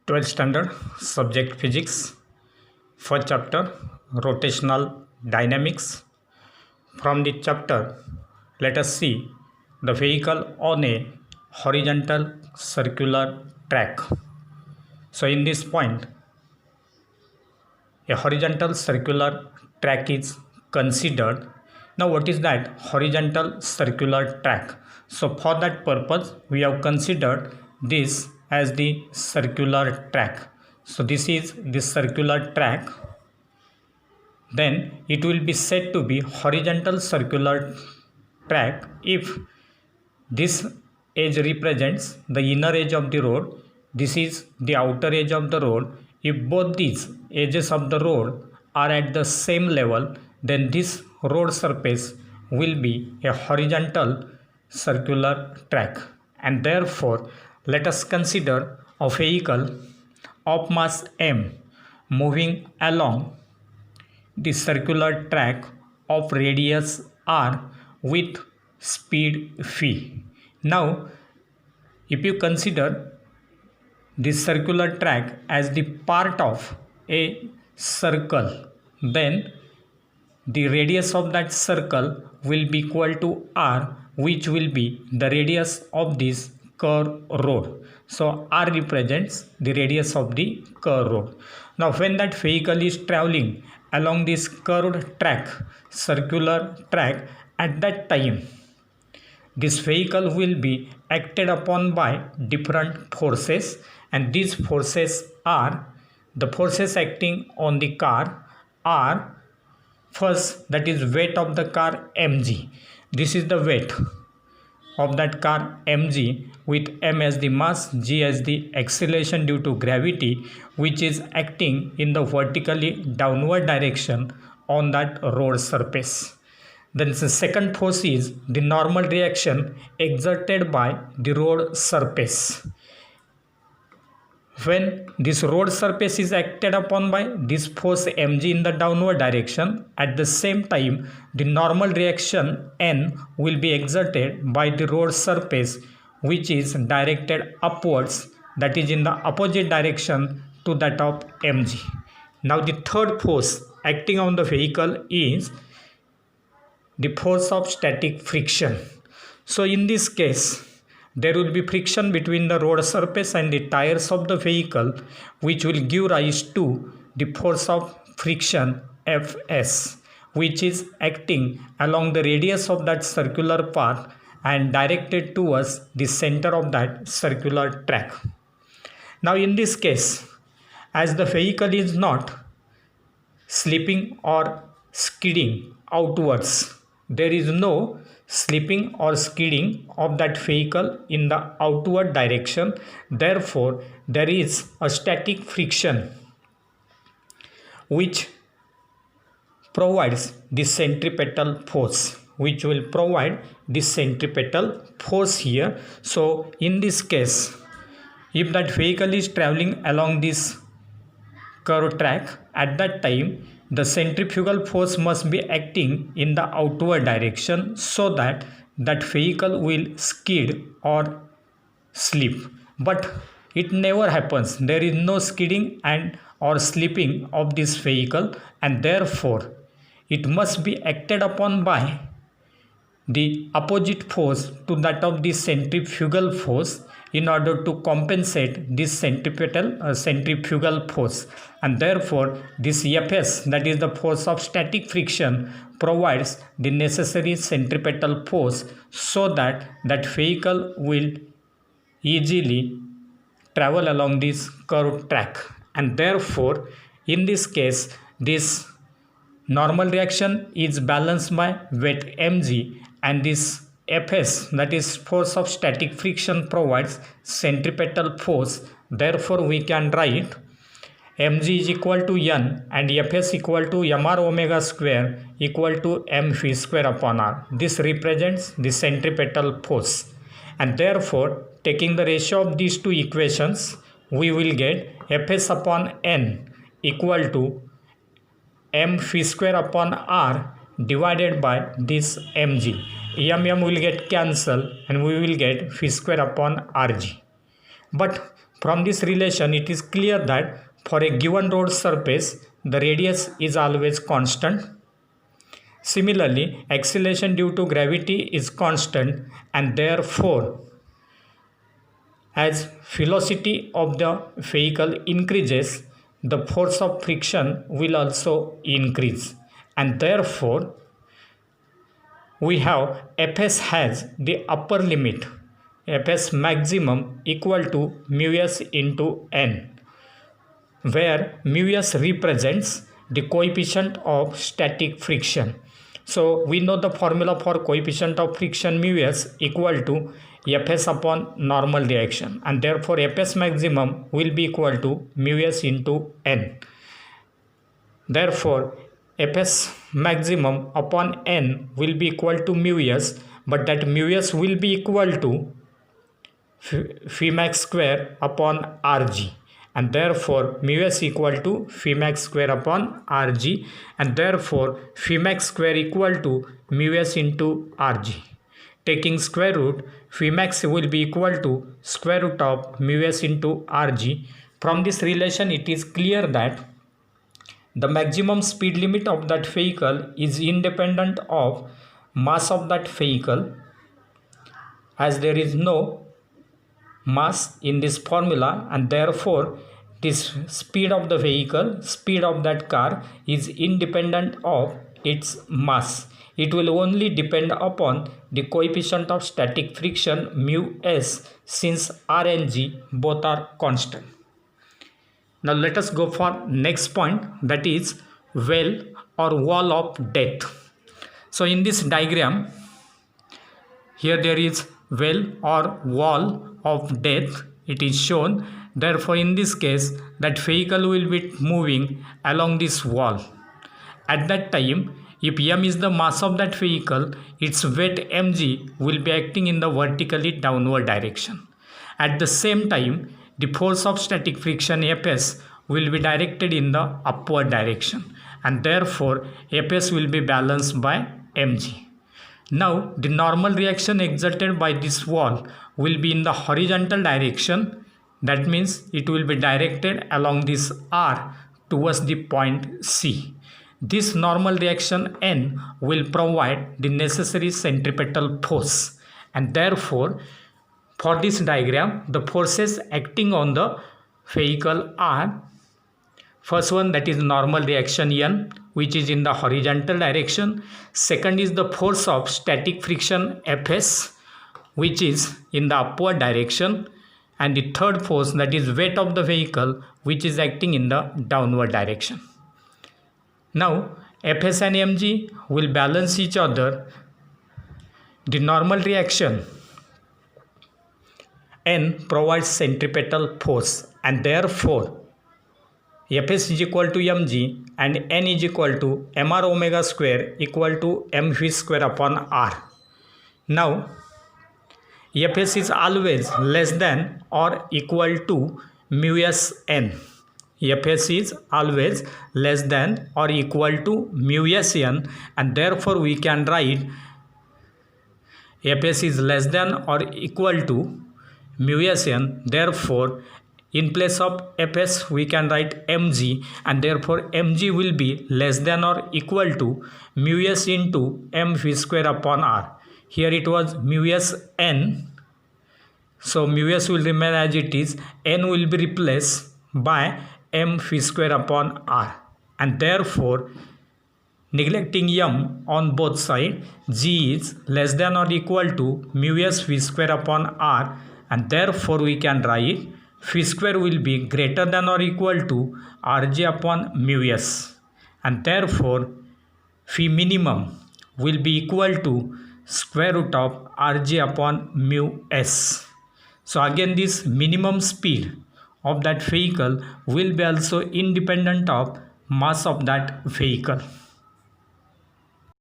12th standard subject physics, first chapter rotational dynamics. From the chapter, let us see the vehicle on a horizontal circular track. So in this point, a horizontal circular track is considered. Now what is that horizontal circular track? So for that purpose we have considered this as the circular track. So this is the circular track. Then it will be said to be horizontal circular track if this edge represents the inner edge of the road, this is the outer edge of the road. If both these edges of the road are at the same level, then this road surface will be a horizontal circular track. And therefore, let us consider a vehicle of mass m moving along the circular track of radius r with speed v. Now, if you consider this circular track as the part of a circle, then the radius of that circle will be equal to r, which will be the radius of this curved road. So r represents the radius of the curved road. Now when that vehicle is traveling along this curved track, circular track, at that time this vehicle will be acted upon by different forces, and these forces are the forces acting on the car are first, that is weight of the car mg. This is the weight of that car mg, with m as the mass, g as the acceleration due to gravity, which is acting in the vertically downward direction on that road surface. Then the second force is the normal reaction exerted by the road surface. When this road surface is acted upon by this force mg in the downward direction, at the same time the normal reaction n will be exerted by the road surface, which is directed upwards, that is in the opposite direction to that of mg. Now the third force acting on the vehicle is the force of static friction. So in this case, there will be friction between the road surface and the tires of the vehicle, which will give rise to the force of friction Fs, which is acting along the radius of that circular path and directed towards the center of that circular track. Now in this case, as the vehicle is not slipping or skidding outwards, there is no slipping or skidding of that vehicle in the outward direction. Therefore, there is a static friction which provides the centripetal force, which will provide the centripetal force here. So in this case, if that vehicle is traveling along this curved track, at that time the centrifugal force must be acting in the outward direction so that that vehicle will skid or slip. But it never happens. There is no skidding and or slipping of this vehicle, and therefore it must be acted upon by the opposite force to that of the centrifugal force in order to compensate this centrifugal force, and therefore this Fs, that is the force of static friction, provides the necessary centripetal force so that that vehicle will easily travel along this curved track. And therefore in this case, this normal reaction is balanced by weight mg, and this Fs, that is force of static friction, provides centripetal force. Therefore we can write mg is equal to n and Fs equal to mr omega square equal to mv square upon r. This represents the centripetal force, and therefore taking the ratio of these two equations, we will get Fs upon n equal to mv square upon r divided by this mg. M will get cancelled and we will get v square upon rg. But From this relation, it is clear that for a given road surface, the radius is always constant. Similarly, acceleration due to gravity is constant, and therefore, as velocity of the vehicle increases, the force of friction will also increase, and therefore we have Fs has the upper limit, Fs maximum equal to mu s into n, where mu s represents the coefficient of static friction. So we know the formula for coefficient of friction mu s equal to Fs upon normal reaction, and therefore Fs maximum will be equal to mu s into n. Therefore Fs maximum upon n will be equal to mu s, but that mu s will be equal to phi max square upon rg, and therefore mu s equal to phi max square upon rg, and therefore phi max square equal to mu s into rg. Taking square root, phi max will be equal to square root of mu s into rg. From this relation, it is clear that the maximum speed limit of that vehicle is independent of mass of that vehicle, as there is no mass in this formula, and therefore this speed of the vehicle, speed of that car, is independent of its mass. It will only depend upon the coefficient of static friction mu s, since r and g both are constant. Now let us go for next point, that is well or wall of death. So in this diagram, here there is well or wall of death, it is shown. Therefore in this case, that vehicle will be moving along this wall. At that time, if m is the mass of that vehicle, its weight mg will be acting in the vertically downward direction. At the same time, the force of static friction Fs will be directed in the upward direction, and therefore Fs will be balanced by mg. Now the normal reaction exerted by this wall will be in the horizontal direction. That means it will be directed along this r towards the point C. This normal reaction N will provide the necessary centripetal force, and therefore for this diagram, the forces acting on the vehicle are: first one, that is normal reaction N, which is in the horizontal direction. Second is the force of static friction Fs, which is in the upward direction. And the third force, that is weight of the vehicle, which is acting in the downward direction. Now Fs and mg will balance each other. The normal reaction N provides centripetal force, and therefore Fs is equal to mg and N is equal to mr omega square equal to mv square upon r. Now Fs is always less than or equal to mu s n. Fs is always less than or equal to mu s n, and therefore we can write Fs is less than or equal to mu s n. Therefore in place of Fs we can write mg, and therefore mg will be less than or equal to mu s into mv square upon r. Here it was mu s n, so mu s will remain as it is, n will be replaced by mv square upon r, and therefore neglecting m on both sides, g is less than or equal to mu s v square upon r, and therefore we can write phi square will be greater than or equal to rg upon mu s, and therefore phi minimum will be equal to square root of rg upon mu s. So again, this minimum speed of that vehicle will be also independent of mass of that vehicle.